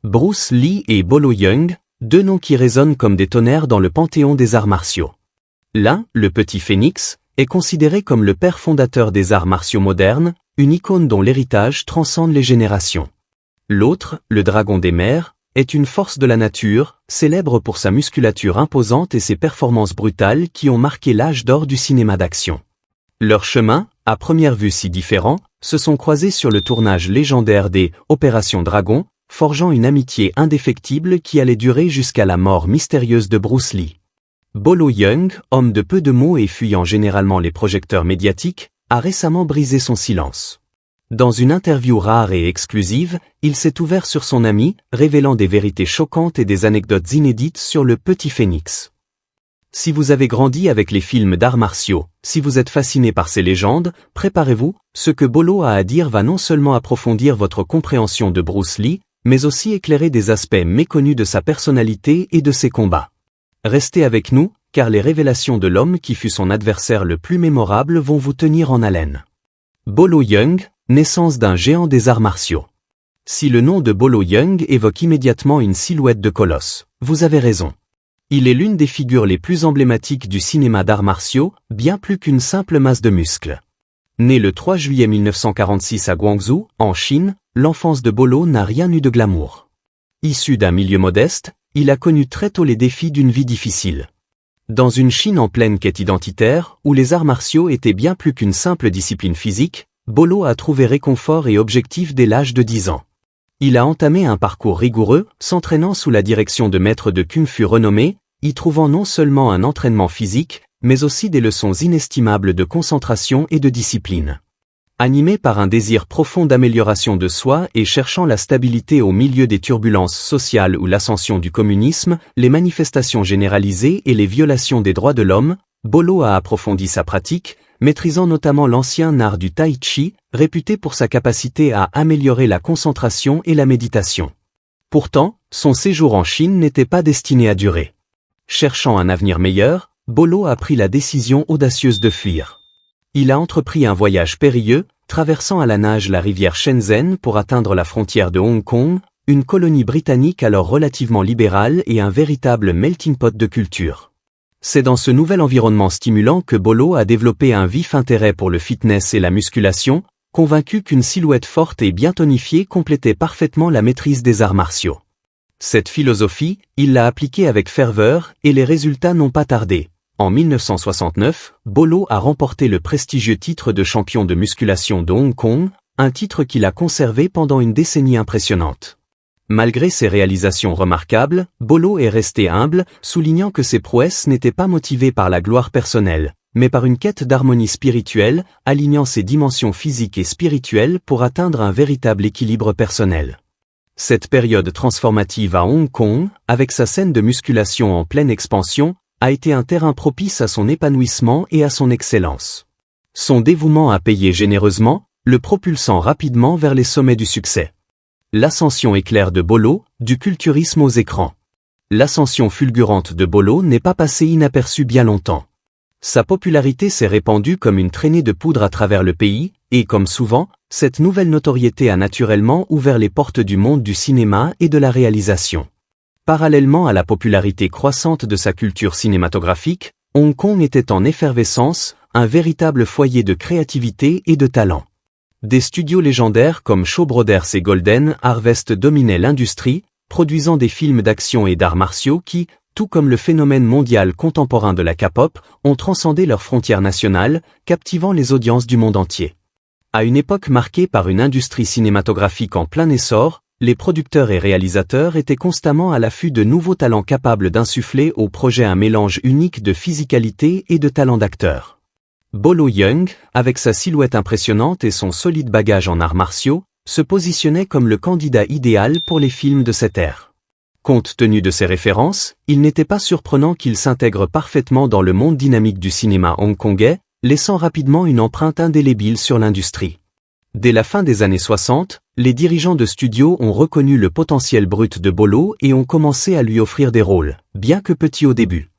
Bruce Lee et Bolo Yeung, deux noms qui résonnent comme des tonnerres dans le panthéon des arts martiaux. L'un, le Petit Phénix, est considéré comme le père fondateur des arts martiaux modernes, une icône dont l'héritage transcende les générations. L'autre, le Dragon des mers, est une force de la nature, célèbre pour sa musculature imposante et ses performances brutales qui ont marqué l'âge d'or du cinéma d'action. Leurs chemins, à première vue si différents, se sont croisés sur le tournage légendaire des Opération Dragon, forgeant une amitié indéfectible qui allait durer jusqu'à la mort mystérieuse de Bruce Lee. Bolo Yeung, homme de peu de mots et fuyant généralement les projecteurs médiatiques, a récemment brisé son silence. Dans une interview rare et exclusive, il s'est ouvert sur son ami, révélant des vérités choquantes et des anecdotes inédites sur le Petit Phénix. Si vous avez grandi avec les films d'arts martiaux, si vous êtes fasciné par ces légendes, préparez-vous, ce que Bolo a à dire va non seulement approfondir votre compréhension de Bruce Lee, mais aussi éclairer des aspects méconnus de sa personnalité et de ses combats. Restez avec nous, car les révélations de l'homme qui fut son adversaire le plus mémorable vont vous tenir en haleine. Bolo Yeung, naissance d'un géant des arts martiaux. Si le nom de Bolo Yeung évoque immédiatement une silhouette de colosse, vous avez raison. Il est l'une des figures les plus emblématiques du cinéma d'arts martiaux, bien plus qu'une simple masse de muscles. Né le 3 juillet 1946 à Guangzhou, en Chine, l'enfance de Bolo n'a rien eu de glamour. Issu d'un milieu modeste, il a connu très tôt les défis d'une vie difficile. Dans une Chine en pleine quête identitaire, où les arts martiaux étaient bien plus qu'une simple discipline physique, Bolo a trouvé réconfort et objectif dès l'âge de 10 ans. Il a entamé un parcours rigoureux, s'entraînant sous la direction de maîtres de kung-fu renommés, y trouvant non seulement un entraînement physique, mais aussi des leçons inestimables de concentration et de discipline. Animé par un désir profond d'amélioration de soi et cherchant la stabilité au milieu des turbulences sociales ou l'ascension du communisme, les manifestations généralisées et les violations des droits de l'homme, Bolo a approfondi sa pratique, maîtrisant notamment l'ancien art du tai chi, réputé pour sa capacité à améliorer la concentration et la méditation. Pourtant, son séjour en Chine n'était pas destiné à durer. Cherchant un avenir meilleur, Bolo a pris la décision audacieuse de fuir. Il a entrepris un voyage périlleux, traversant à la nage la rivière Shenzhen pour atteindre la frontière de Hong Kong, une colonie britannique alors relativement libérale et un véritable melting pot de culture. C'est dans ce nouvel environnement stimulant que Bolo a développé un vif intérêt pour le fitness et la musculation, convaincu qu'une silhouette forte et bien tonifiée complétait parfaitement la maîtrise des arts martiaux. Cette philosophie, il l'a appliquée avec ferveur et les résultats n'ont pas tardé. En 1969, Bolo a remporté le prestigieux titre de champion de musculation de Hong Kong, un titre qu'il a conservé pendant une décennie impressionnante. Malgré ses réalisations remarquables, Bolo est resté humble, soulignant que ses prouesses n'étaient pas motivées par la gloire personnelle, mais par une quête d'harmonie spirituelle, alignant ses dimensions physiques et spirituelles pour atteindre un véritable équilibre personnel. Cette période transformative à Hong Kong, avec sa scène de musculation en pleine expansion, a été un terrain propice à son épanouissement et à son excellence. Son dévouement a payé généreusement, le propulsant rapidement vers les sommets du succès. L'ascension éclair de Bolo, du culturisme aux écrans. L'ascension fulgurante de Bolo n'est pas passée inaperçue bien longtemps. Sa popularité s'est répandue comme une traînée de poudre à travers le pays, et comme souvent, cette nouvelle notoriété a naturellement ouvert les portes du monde du cinéma et de la réalisation. Parallèlement à la popularité croissante de sa culture cinématographique, Hong Kong était en effervescence, un véritable foyer de créativité et de talent. Des studios légendaires comme Shaw Brothers et Golden Harvest dominaient l'industrie, produisant des films d'action et d'arts martiaux qui, tout comme le phénomène mondial contemporain de la K-pop, ont transcendé leurs frontières nationales, captivant les audiences du monde entier. À une époque marquée par une industrie cinématographique en plein essor, les producteurs et réalisateurs étaient constamment à l'affût de nouveaux talents capables d'insuffler au projet un mélange unique de physicalité et de talent d'acteur. Bolo Yeung, avec sa silhouette impressionnante et son solide bagage en arts martiaux, se positionnait comme le candidat idéal pour les films de cette ère. Compte tenu de ses références, il n'était pas surprenant qu'il s'intègre parfaitement dans le monde dynamique du cinéma hongkongais, laissant rapidement une empreinte indélébile sur l'industrie. Dès la fin des années 60, les dirigeants de studios ont reconnu le potentiel brut de Bolo et ont commencé à lui offrir des rôles, bien que petits au début.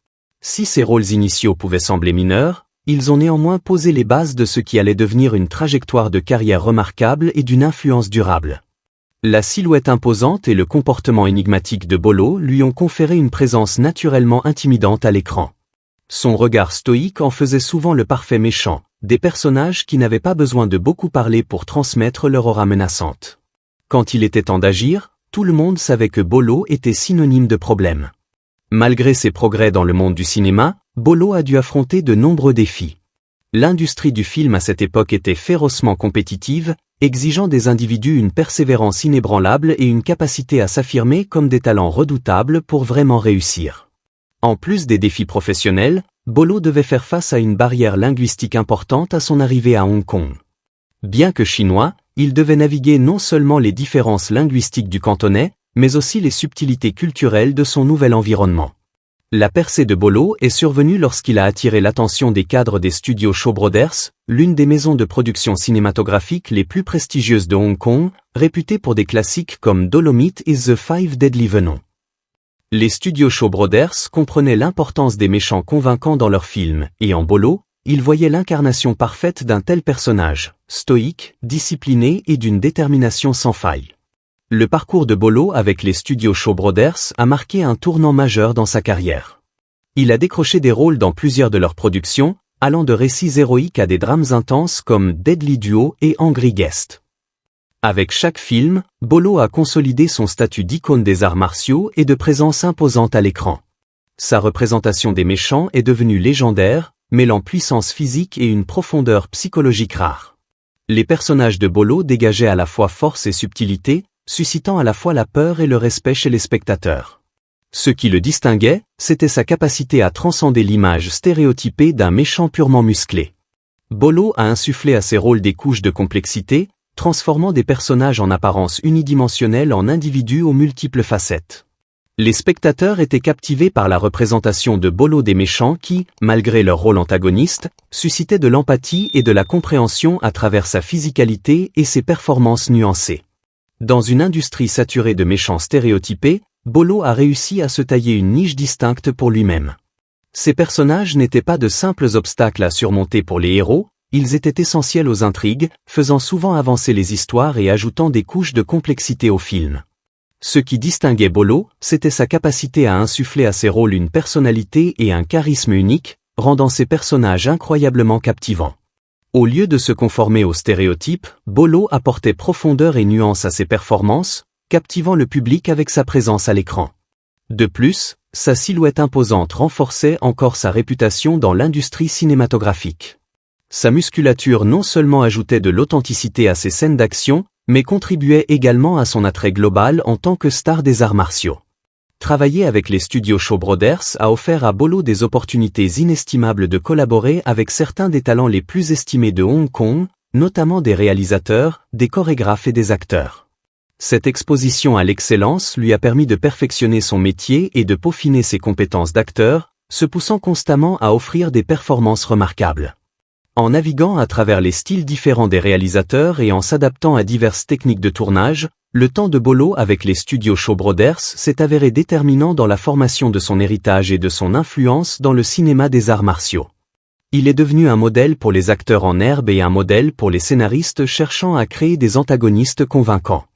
Si ces rôles initiaux pouvaient sembler mineurs, ils ont néanmoins posé les bases de ce qui allait devenir une trajectoire de carrière remarquable et d'une influence durable. La silhouette imposante et le comportement énigmatique de Bolo lui ont conféré une présence naturellement intimidante à l'écran. Son regard stoïque en faisait souvent le parfait méchant, des personnages qui n'avaient pas besoin de beaucoup parler pour transmettre leur aura menaçante. Quand il était temps d'agir, tout le monde savait que Bolo était synonyme de problème. Malgré ses progrès dans le monde du cinéma, Bolo a dû affronter de nombreux défis. L'industrie du film à cette époque était férocement compétitive, exigeant des individus une persévérance inébranlable et une capacité à s'affirmer comme des talents redoutables pour vraiment réussir. En plus des défis professionnels, Bolo devait faire face à une barrière linguistique importante à son arrivée à Hong Kong. Bien que chinois, il devait naviguer non seulement les différences linguistiques du cantonais, mais aussi les subtilités culturelles de son nouvel environnement. La percée de Bolo est survenue lorsqu'il a attiré l'attention des cadres des studios Shaw Brothers, l'une des maisons de production cinématographique les plus prestigieuses de Hong Kong, réputée pour des classiques comme Dolomite et The Five Deadly Venons. Les studios Shaw Brothers comprenaient l'importance des méchants convaincants dans leurs films, et en Bolo, ils voyaient l'incarnation parfaite d'un tel personnage, stoïque, discipliné et d'une détermination sans faille. Le parcours de Bolo avec les studios Shaw Brothers a marqué un tournant majeur dans sa carrière. Il a décroché des rôles dans plusieurs de leurs productions, allant de récits héroïques à des drames intenses comme Deadly Duo et Angry Guest. Avec chaque film, Bolo a consolidé son statut d'icône des arts martiaux et de présence imposante à l'écran. Sa représentation des méchants est devenue légendaire, mêlant puissance physique et une profondeur psychologique rare. Les personnages de Bolo dégageaient à la fois force et subtilité, suscitant à la fois la peur et le respect chez les spectateurs. Ce qui le distinguait, c'était sa capacité à transcender l'image stéréotypée d'un méchant purement musclé. Bolo a insufflé à ses rôles des couches de complexité, transformant des personnages en apparence unidimensionnelle en individus aux multiples facettes. Les spectateurs étaient captivés par la représentation de Bolo des méchants qui, malgré leur rôle antagoniste, suscitaient de l'empathie et de la compréhension à travers sa physicalité et ses performances nuancées. Dans une industrie saturée de méchants stéréotypés, Bolo a réussi à se tailler une niche distincte pour lui-même. Ces personnages n'étaient pas de simples obstacles à surmonter pour les héros, ils étaient essentiels aux intrigues, faisant souvent avancer les histoires et ajoutant des couches de complexité au film. Ce qui distinguait Bolo, c'était sa capacité à insuffler à ses rôles une personnalité et un charisme unique, rendant ses personnages incroyablement captivants. Au lieu de se conformer aux stéréotypes, Bolo apportait profondeur et nuance à ses performances, captivant le public avec sa présence à l'écran. De plus, sa silhouette imposante renforçait encore sa réputation dans l'industrie cinématographique. Sa musculature non seulement ajoutait de l'authenticité à ses scènes d'action, mais contribuait également à son attrait global en tant que star des arts martiaux. Travailler avec les studios Shaw Brothers a offert à Bolo des opportunités inestimables de collaborer avec certains des talents les plus estimés de Hong Kong, notamment des réalisateurs, des chorégraphes et des acteurs. Cette exposition à l'excellence lui a permis de perfectionner son métier et de peaufiner ses compétences d'acteur, se poussant constamment à offrir des performances remarquables. En naviguant à travers les styles différents des réalisateurs et en s'adaptant à diverses techniques de tournage, le temps de Bolo avec les studios Shaw Brothers s'est avéré déterminant dans la formation de son héritage et de son influence dans le cinéma des arts martiaux. Il est devenu un modèle pour les acteurs en herbe et un modèle pour les scénaristes cherchant à créer des antagonistes convaincants.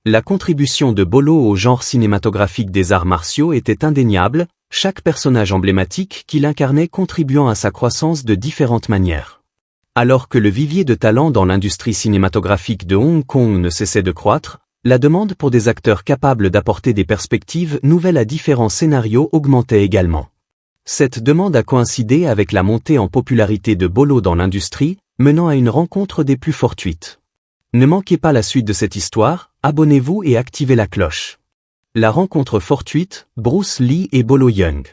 La contribution de Bolo au genre cinématographique des arts martiaux était indéniable, chaque personnage emblématique qu'il incarnait contribuant à sa croissance de différentes manières. Alors que le vivier de talent dans l'industrie cinématographique de Hong Kong ne cessait de croître, la demande pour des acteurs capables d'apporter des perspectives nouvelles à différents scénarios augmentait également. Cette demande a coïncidé avec la montée en popularité de Bolo dans l'industrie, menant à une rencontre des plus fortuites. Ne manquez pas la suite de cette histoire, abonnez-vous et activez la cloche. La rencontre fortuite, Bruce Lee et Bolo Yeung.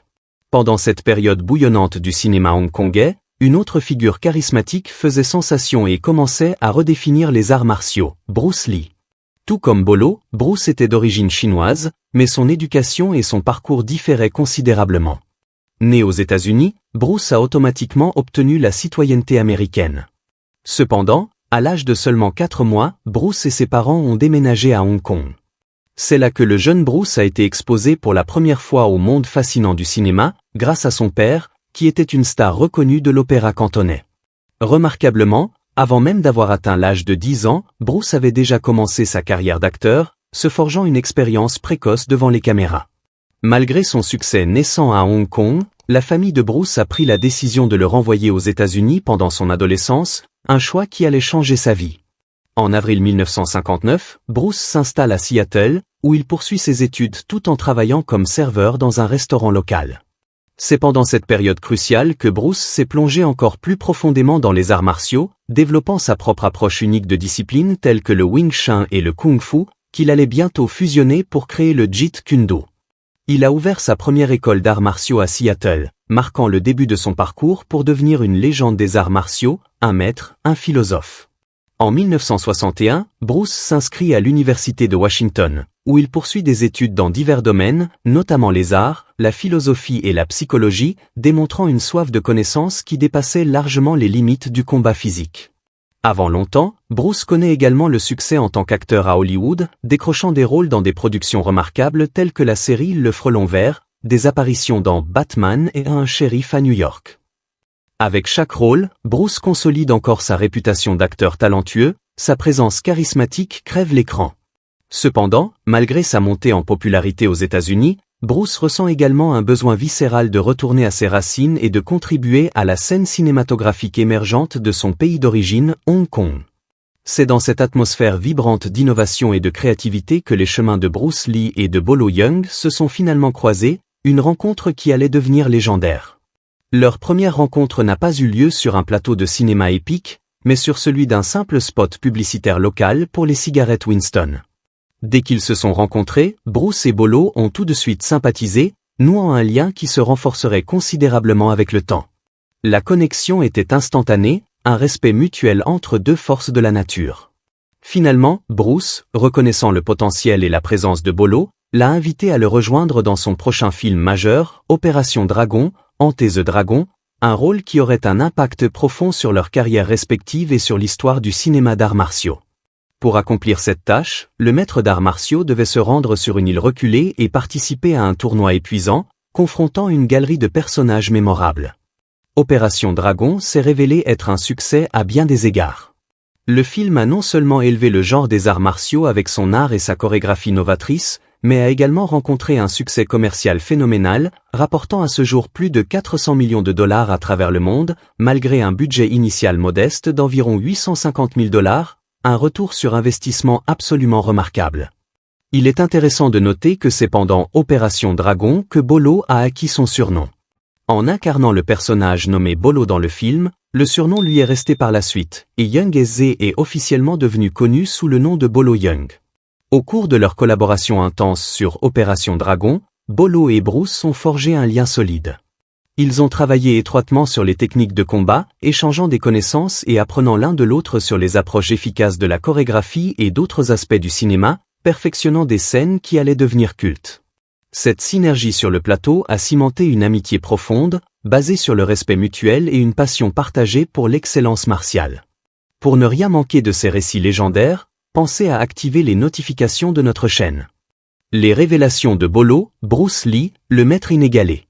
Pendant cette période bouillonnante du cinéma hongkongais, une autre figure charismatique faisait sensation et commençait à redéfinir les arts martiaux, Bruce Lee. Tout comme Bolo, Bruce était d'origine chinoise, mais son éducation et son parcours différaient considérablement. Né aux États-Unis, Bruce a automatiquement obtenu la citoyenneté américaine. Cependant, à l'âge de seulement 4 mois, Bruce et ses parents ont déménagé à Hong Kong. C'est là que le jeune Bruce a été exposé pour la première fois au monde fascinant du cinéma, grâce à son père, qui était une star reconnue de l'opéra cantonais. Remarquablement, avant même d'avoir atteint l'âge de 10 ans, Bruce avait déjà commencé sa carrière d'acteur, se forgeant une expérience précoce devant les caméras. Malgré son succès naissant à Hong Kong, la famille de Bruce a pris la décision de le renvoyer aux États-Unis pendant son adolescence, un choix qui allait changer sa vie. En avril 1959, Bruce s'installe à Seattle, où il poursuit ses études tout en travaillant comme serveur dans un restaurant local. C'est pendant cette période cruciale que Bruce s'est plongé encore plus profondément dans les arts martiaux, développant sa propre approche unique de disciplines telles que le Wing Chun et le Kung Fu, qu'il allait bientôt fusionner pour créer le Jeet Kune Do. Il a ouvert sa première école d'arts martiaux à Seattle, marquant le début de son parcours pour devenir une légende des arts martiaux, un maître, un philosophe. En 1961, Bruce s'inscrit à l'Université de Washington, où il poursuit des études dans divers domaines, notamment les arts, la philosophie et la psychologie, démontrant une soif de connaissances qui dépassait largement les limites du combat physique. Avant longtemps, Bruce connaît également le succès en tant qu'acteur à Hollywood, décrochant des rôles dans des productions remarquables telles que la série Le Frelon Vert, des apparitions dans Batman et Un shérif à New York. Avec chaque rôle, Bruce consolide encore sa réputation d'acteur talentueux, sa présence charismatique crève l'écran. Cependant, malgré sa montée en popularité aux États-Unis, Bruce ressent également un besoin viscéral de retourner à ses racines et de contribuer à la scène cinématographique émergente de son pays d'origine, Hong Kong. C'est dans cette atmosphère vibrante d'innovation et de créativité que les chemins de Bruce Lee et de Bolo Yeung se sont finalement croisés, une rencontre qui allait devenir légendaire. Leur première rencontre n'a pas eu lieu sur un plateau de cinéma épique, mais sur celui d'un simple spot publicitaire local pour les cigarettes Winston. Dès qu'ils se sont rencontrés, Bruce et Bolo ont tout de suite sympathisé, nouant un lien qui se renforcerait considérablement avec le temps. La connexion était instantanée, un respect mutuel entre deux forces de la nature. Finalement, Bruce, reconnaissant le potentiel et la présence de Bolo, l'a invité à le rejoindre dans son prochain film majeur, Opération Dragon, Enter the Dragon, un rôle qui aurait un impact profond sur leurs carrières respectives et sur l'histoire du cinéma d'arts martiaux. Pour accomplir cette tâche, le maître d'arts martiaux devait se rendre sur une île reculée et participer à un tournoi épuisant, confrontant une galerie de personnages mémorables. Opération Dragon s'est révélé être un succès à bien des égards. Le film a non seulement élevé le genre des arts martiaux avec son art et sa chorégraphie novatrice, mais a également rencontré un succès commercial phénoménal, rapportant à ce jour plus de 400 millions de dollars à travers le monde, malgré un budget initial modeste d'environ 850 000 $, un retour sur investissement absolument remarquable. Il est intéressant de noter que c'est pendant Opération Dragon que Bolo a acquis son surnom. En incarnant le personnage nommé Bolo dans le film, le surnom lui est resté par la suite, et Young SZ est officiellement devenu connu sous le nom de Bolo Yeung. Au cours de leur collaboration intense sur Opération Dragon, Bolo et Bruce ont forgé un lien solide. Ils ont travaillé étroitement sur les techniques de combat, échangeant des connaissances et apprenant l'un de l'autre sur les approches efficaces de la chorégraphie et d'autres aspects du cinéma, perfectionnant des scènes qui allaient devenir cultes. Cette synergie sur le plateau a cimenté une amitié profonde, basée sur le respect mutuel et une passion partagée pour l'excellence martiale. Pour ne rien manquer de ces récits légendaires, pensez à activer les notifications de notre chaîne. Les révélations de Bolo, Bruce Lee, le maître inégalé.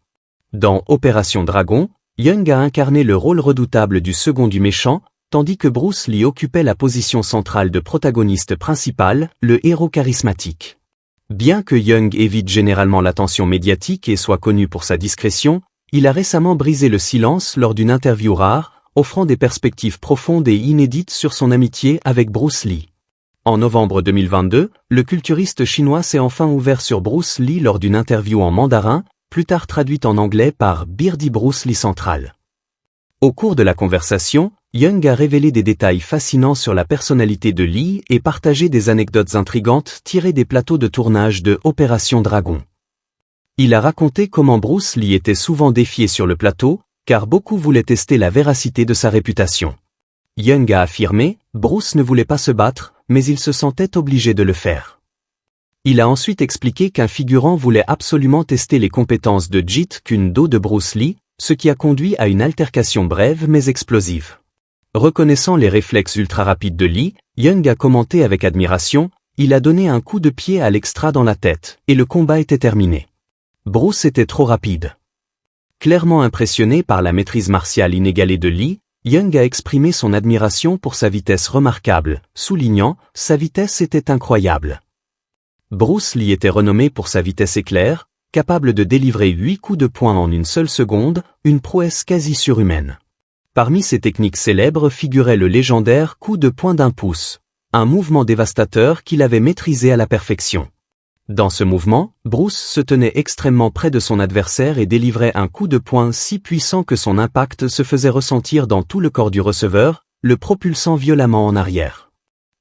Dans Opération Dragon, Young a incarné le rôle redoutable du second du méchant, tandis que Bruce Lee occupait la position centrale de protagoniste principal, le héros charismatique. Bien que Young évite généralement l'attention médiatique et soit connu pour sa discrétion, il a récemment brisé le silence lors d'une interview rare, offrant des perspectives profondes et inédites sur son amitié avec Bruce Lee. En novembre 2022, le culturiste chinois s'est enfin ouvert sur Bruce Lee lors d'une interview en mandarin, plus tard traduite en anglais par Birdie Bruce Lee Central. Au cours de la conversation, Young a révélé des détails fascinants sur la personnalité de Lee et partagé des anecdotes intrigantes tirées des plateaux de tournage de Opération Dragon. Il a raconté comment Bruce Lee était souvent défié sur le plateau, car beaucoup voulaient tester la véracité de sa réputation. Young a affirmé, Bruce ne voulait pas se battre, mais il se sentait obligé de le faire. Il a ensuite expliqué qu'un figurant voulait absolument tester les compétences de Jeet Kune Do de Bruce Lee, ce qui a conduit à une altercation brève mais explosive. Reconnaissant les réflexes ultra rapides de Lee, Young a commenté avec admiration, il a donné un coup de pied à l'extra dans la tête, et le combat était terminé. Bruce était trop rapide. Clairement impressionné par la maîtrise martiale inégalée de Lee, Young a exprimé son admiration pour sa vitesse remarquable, soulignant « sa vitesse était incroyable ». Bruce Lee était renommé pour sa vitesse éclair, capable de délivrer 8 coups de poing en une seule seconde, une prouesse quasi surhumaine. Parmi ses techniques célèbres figurait le légendaire coup de poing d'un pouce, un mouvement dévastateur qu'il avait maîtrisé à la perfection. Dans ce mouvement, Bruce se tenait extrêmement près de son adversaire et délivrait un coup de poing si puissant que son impact se faisait ressentir dans tout le corps du receveur, le propulsant violemment en arrière.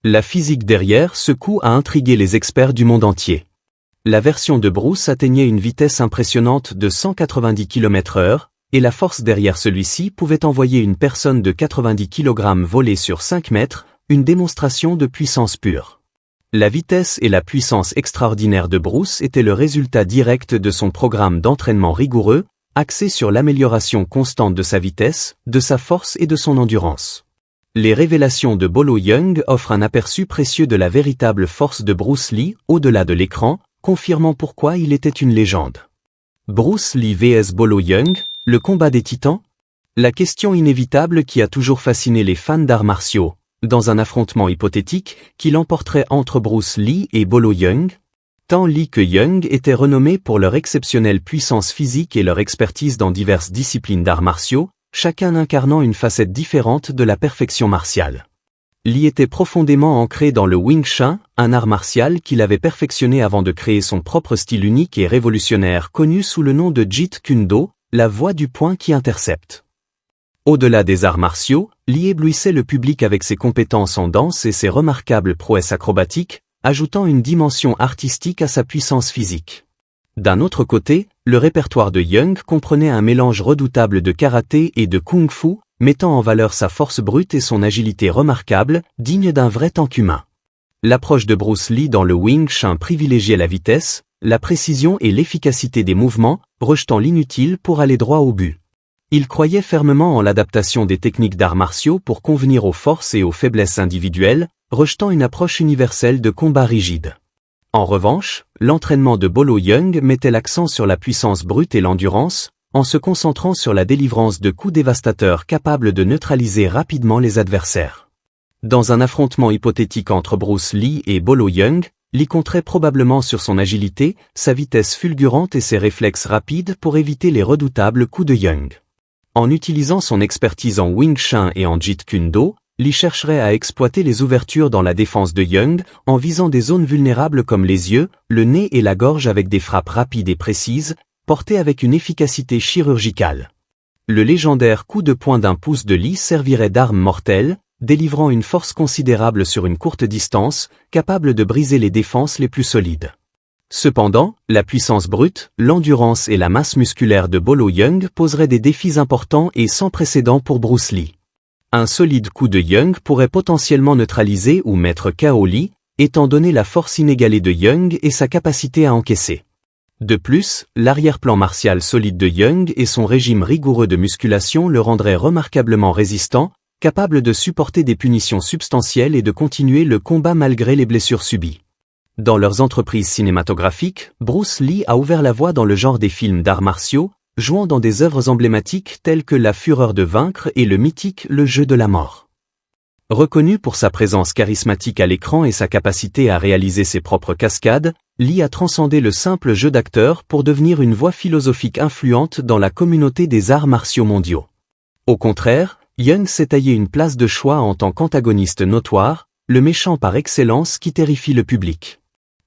La physique derrière ce coup a intrigué les experts du monde entier. La version de Bruce atteignait une vitesse impressionnante de 190 km/h, et la force derrière celui-ci pouvait envoyer une personne de 90 kg voler sur 5 mètres, une démonstration de puissance pure. La vitesse et la puissance extraordinaire de Bruce étaient le résultat direct de son programme d'entraînement rigoureux, axé sur l'amélioration constante de sa vitesse, de sa force et de son endurance. Les révélations de Bolo Yeung offrent un aperçu précieux de la véritable force de Bruce Lee, au-delà de l'écran, confirmant pourquoi il était une légende. Bruce Lee vs Bolo Yeung, le combat des titans? La question inévitable qui a toujours fasciné les fans d'arts martiaux. Dans un affrontement hypothétique, qui l'emporterait entre Bruce Lee et Bolo Yeung? Tant Lee que Yeung étaient renommés pour leur exceptionnelle puissance physique et leur expertise dans diverses disciplines d'arts martiaux, chacun incarnant une facette différente de la perfection martiale. Lee était profondément ancré dans le Wing Chun, un art martial qu'il avait perfectionné avant de créer son propre style unique et révolutionnaire connu sous le nom de Jeet Kune Do, la voie du poing qui intercepte. Au-delà des arts martiaux, Lee éblouissait le public avec ses compétences en danse et ses remarquables prouesses acrobatiques, ajoutant une dimension artistique à sa puissance physique. D'un autre côté, le répertoire de Yeung comprenait un mélange redoutable de karaté et de kung-fu, mettant en valeur sa force brute et son agilité remarquable, digne d'un vrai tank humain. L'approche de Bruce Lee dans le Wing Chun privilégiait la vitesse, la précision et l'efficacité des mouvements, rejetant l'inutile pour aller droit au but. Il croyait fermement en l'adaptation des techniques d'arts martiaux pour convenir aux forces et aux faiblesses individuelles, rejetant une approche universelle de combat rigide. En revanche, l'entraînement de Bolo Yeung mettait l'accent sur la puissance brute et l'endurance, en se concentrant sur la délivrance de coups dévastateurs capables de neutraliser rapidement les adversaires. Dans un affrontement hypothétique entre Bruce Lee et Bolo Yeung, Lee compterait probablement sur son agilité, sa vitesse fulgurante et ses réflexes rapides pour éviter les redoutables coups de Yeung. En utilisant son expertise en Wing Chun et en Jeet Kune Do, Lee chercherait à exploiter les ouvertures dans la défense de Yeung en visant des zones vulnérables comme les yeux, le nez et la gorge avec des frappes rapides et précises, portées avec une efficacité chirurgicale. Le légendaire coup de poing d'un pouce de Lee servirait d'arme mortelle, délivrant une force considérable sur une courte distance, capable de briser les défenses les plus solides. Cependant, la puissance brute, l'endurance et la masse musculaire de Bolo Yeung poseraient des défis importants et sans précédent pour Bruce Lee. Un solide coup de Yeung pourrait potentiellement neutraliser ou mettre KO Lee, étant donné la force inégalée de Yeung et sa capacité à encaisser. De plus, l'arrière-plan martial solide de Yeung et son régime rigoureux de musculation le rendraient remarquablement résistant, capable de supporter des punitions substantielles et de continuer le combat malgré les blessures subies. Dans leurs entreprises cinématographiques, Bruce Lee a ouvert la voie dans le genre des films d'arts martiaux, jouant dans des œuvres emblématiques telles que La Fureur de vaincre et le mythique Le Jeu de la mort. Reconnu pour sa présence charismatique à l'écran et sa capacité à réaliser ses propres cascades, Lee a transcendé le simple jeu d'acteur pour devenir une voix philosophique influente dans la communauté des arts martiaux mondiaux. Au contraire, Yeung s'est taillé une place de choix en tant qu'antagoniste notoire, le méchant par excellence qui terrifie le public.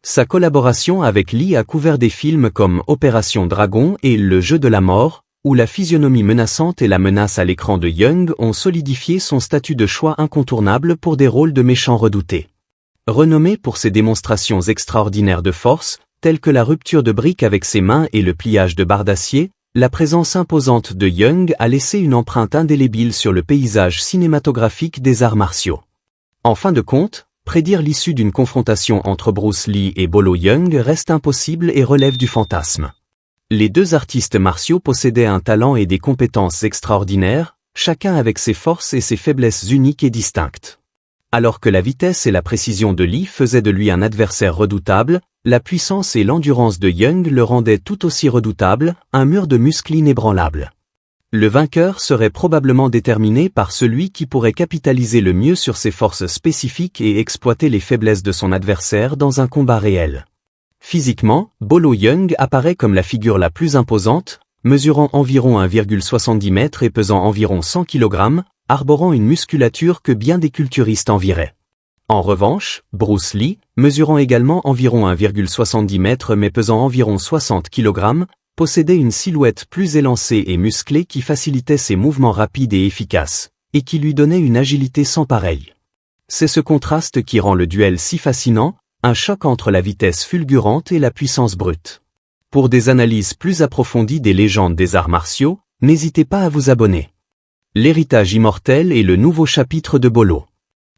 Sa collaboration avec Lee a couvert des films comme Opération Dragon et Le Jeu de la mort, où la physionomie menaçante et la menace à l'écran de Yeung ont solidifié son statut de choix incontournable pour des rôles de méchants redoutés. Renommé pour ses démonstrations extraordinaires de force, telles que la rupture de briques avec ses mains et le pliage de barres d'acier, la présence imposante de Yeung a laissé une empreinte indélébile sur le paysage cinématographique des arts martiaux. En fin de compte, prédire l'issue d'une confrontation entre Bruce Lee et Bolo Yeung reste impossible et relève du fantasme. Les deux artistes martiaux possédaient un talent et des compétences extraordinaires, chacun avec ses forces et ses faiblesses uniques et distinctes. Alors que la vitesse et la précision de Lee faisaient de lui un adversaire redoutable, la puissance et l'endurance de Yeung le rendaient tout aussi redoutable, un mur de muscles inébranlable. Le vainqueur serait probablement déterminé par celui qui pourrait capitaliser le mieux sur ses forces spécifiques et exploiter les faiblesses de son adversaire dans un combat réel. Physiquement, Bolo Yeung apparaît comme la figure la plus imposante, mesurant environ 1,70 m et pesant environ 100 kg, arborant une musculature que bien des culturistes envieraient. En revanche, Bruce Lee, mesurant également environ 1,70 m mais pesant environ 60 kg, possédait une silhouette plus élancée et musclée qui facilitait ses mouvements rapides et efficaces, et qui lui donnait une agilité sans pareille. C'est ce contraste qui rend le duel si fascinant, un choc entre la vitesse fulgurante et la puissance brute. Pour des analyses plus approfondies des légendes des arts martiaux, n'hésitez pas à vous abonner. L'héritage immortel est le nouveau chapitre de Bolo.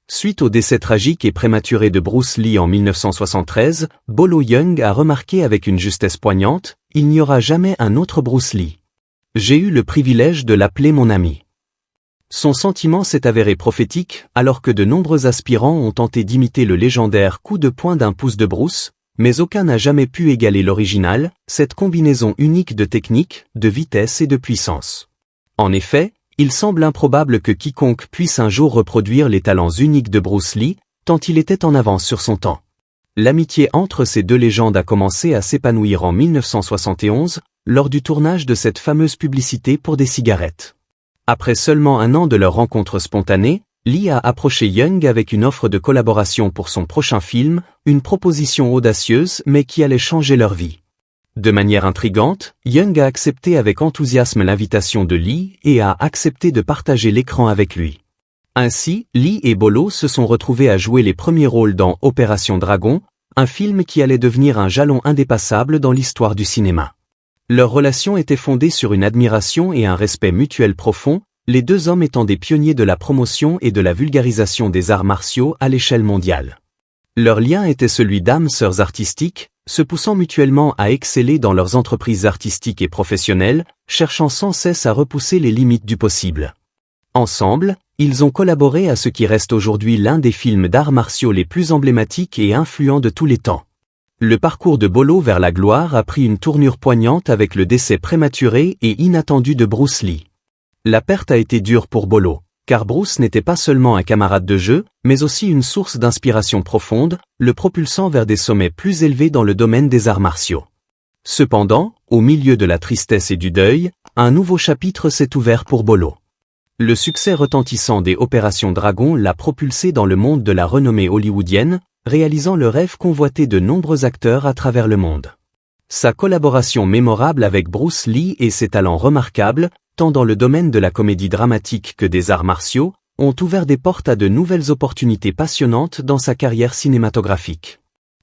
Suite au décès tragique et prématuré de Bruce Lee en 1973, Bolo Yeung a remarqué avec une justesse poignante, « Il n'y aura jamais un autre Bruce Lee. J'ai eu le privilège de l'appeler mon ami. » Son sentiment s'est avéré prophétique, alors que de nombreux aspirants ont tenté d'imiter le légendaire coup de poing d'un pouce de Bruce, mais aucun n'a jamais pu égaler l'original, cette combinaison unique de technique, de vitesse et de puissance. En effet, il semble improbable que quiconque puisse un jour reproduire les talents uniques de Bruce Lee, tant il était en avance sur son temps. L'amitié entre ces deux légendes a commencé à s'épanouir en 1971, lors du tournage de cette fameuse publicité pour des cigarettes. Après seulement un an de leur rencontre spontanée, Lee a approché Yeung avec une offre de collaboration pour son prochain film, une proposition audacieuse mais qui allait changer leur vie. De manière intrigante, Yeung a accepté avec enthousiasme l'invitation de Lee et a accepté de partager l'écran avec lui. Ainsi, Lee et Bolo se sont retrouvés à jouer les premiers rôles dans Opération Dragon, un film qui allait devenir un jalon indépassable dans l'histoire du cinéma. Leur relation était fondée sur une admiration et un respect mutuel profond, les deux hommes étant des pionniers de la promotion et de la vulgarisation des arts martiaux à l'échelle mondiale. Leur lien était celui d'âmes sœurs artistiques, se poussant mutuellement à exceller dans leurs entreprises artistiques et professionnelles, cherchant sans cesse à repousser les limites du possible. Ensemble, ils ont collaboré à ce qui reste aujourd'hui l'un des films d'arts martiaux les plus emblématiques et influents de tous les temps. Le parcours de Bolo vers la gloire a pris une tournure poignante avec le décès prématuré et inattendu de Bruce Lee. La perte a été dure pour Bolo, car Bruce n'était pas seulement un camarade de jeu, mais aussi une source d'inspiration profonde, le propulsant vers des sommets plus élevés dans le domaine des arts martiaux. Cependant, au milieu de la tristesse et du deuil, un nouveau chapitre s'est ouvert pour Bolo. Le succès retentissant des Opérations Dragon l'a propulsé dans le monde de la renommée hollywoodienne, réalisant le rêve convoité de nombreux acteurs à travers le monde. Sa collaboration mémorable avec Bruce Lee et ses talents remarquables, tant dans le domaine de la comédie dramatique que des arts martiaux, ont ouvert des portes à de nouvelles opportunités passionnantes dans sa carrière cinématographique.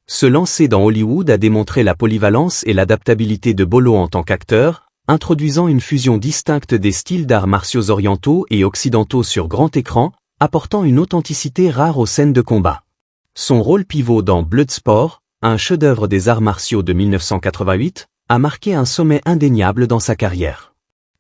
Se lancer dans Hollywood a démontré la polyvalence et l'adaptabilité de Bolo en tant qu'acteur, introduisant une fusion distincte des styles d'arts martiaux orientaux et occidentaux sur grand écran, apportant une authenticité rare aux scènes de combat. Son rôle pivot dans Bloodsport, un chef-d'œuvre des arts martiaux de 1988, a marqué un sommet indéniable dans sa carrière.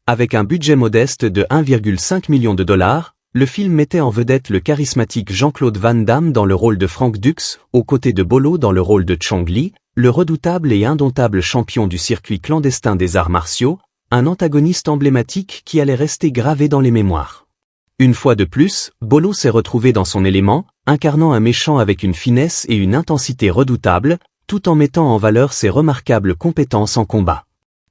Avec un budget modeste de 1,5 million de dollars, le film mettait en vedette le charismatique Jean-Claude Van Damme dans le rôle de Frank Dux, aux côtés de Bolo dans le rôle de Chong Li, le redoutable et indomptable champion du circuit clandestin des arts martiaux, un antagoniste emblématique qui allait rester gravé dans les mémoires. Une fois de plus, Bolo s'est retrouvé dans son élément, incarnant un méchant avec une finesse et une intensité redoutables, tout en mettant en valeur ses remarquables compétences en combat.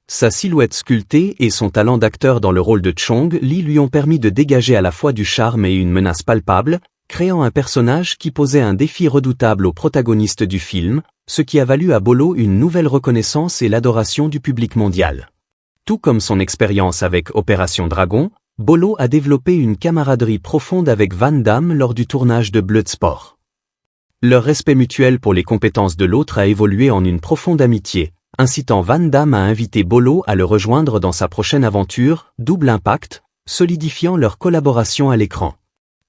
Sa silhouette sculptée et son talent d'acteur dans le rôle de Chong Li lui ont permis de dégager à la fois du charme et une menace palpable, créant un personnage qui posait un défi redoutable aux protagonistes du film, ce qui a valu à Bolo une nouvelle reconnaissance et l'adoration du public mondial. Tout comme son expérience avec Opération Dragon, Bolo a développé une camaraderie profonde avec Van Damme lors du tournage de Bloodsport. Leur respect mutuel pour les compétences de l'autre a évolué en une profonde amitié, incitant Van Damme à inviter Bolo à le rejoindre dans sa prochaine aventure, Double Impact, solidifiant leur collaboration à l'écran.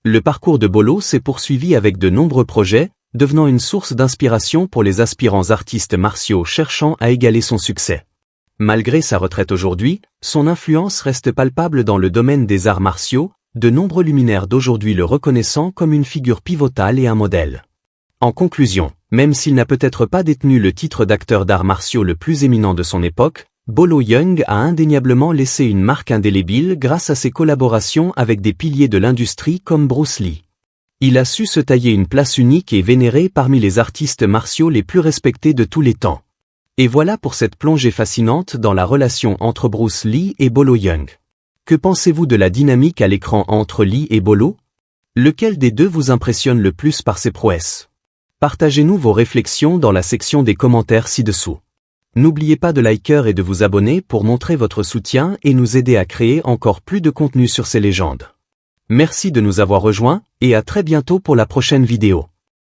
Le parcours de Bolo s'est poursuivi avec de nombreux projets, devenant une source d'inspiration pour les aspirants artistes martiaux cherchant à égaler son succès. Malgré sa retraite aujourd'hui, son influence reste palpable dans le domaine des arts martiaux, de nombreux luminaires d'aujourd'hui le reconnaissant comme une figure pivotale et un modèle. En conclusion, même s'il n'a peut-être pas détenu le titre d'acteur d'arts martiaux le plus éminent de son époque, Bolo Yeung a indéniablement laissé une marque indélébile grâce à ses collaborations avec des piliers de l'industrie comme Bruce Lee. Il a su se tailler une place unique et vénérée parmi les artistes martiaux les plus respectés de tous les temps. Et voilà pour cette plongée fascinante dans la relation entre Bruce Lee et Bolo Yeung. Que pensez-vous de la dynamique à l'écran entre Lee et Bolo? Lequel des deux vous impressionne le plus par ses prouesses? Partagez-nous vos réflexions dans la section des commentaires ci-dessous. N'oubliez pas de liker et de vous abonner pour montrer votre soutien et nous aider à créer encore plus de contenu sur ces légendes. Merci de nous avoir rejoints, et à très bientôt pour la prochaine vidéo.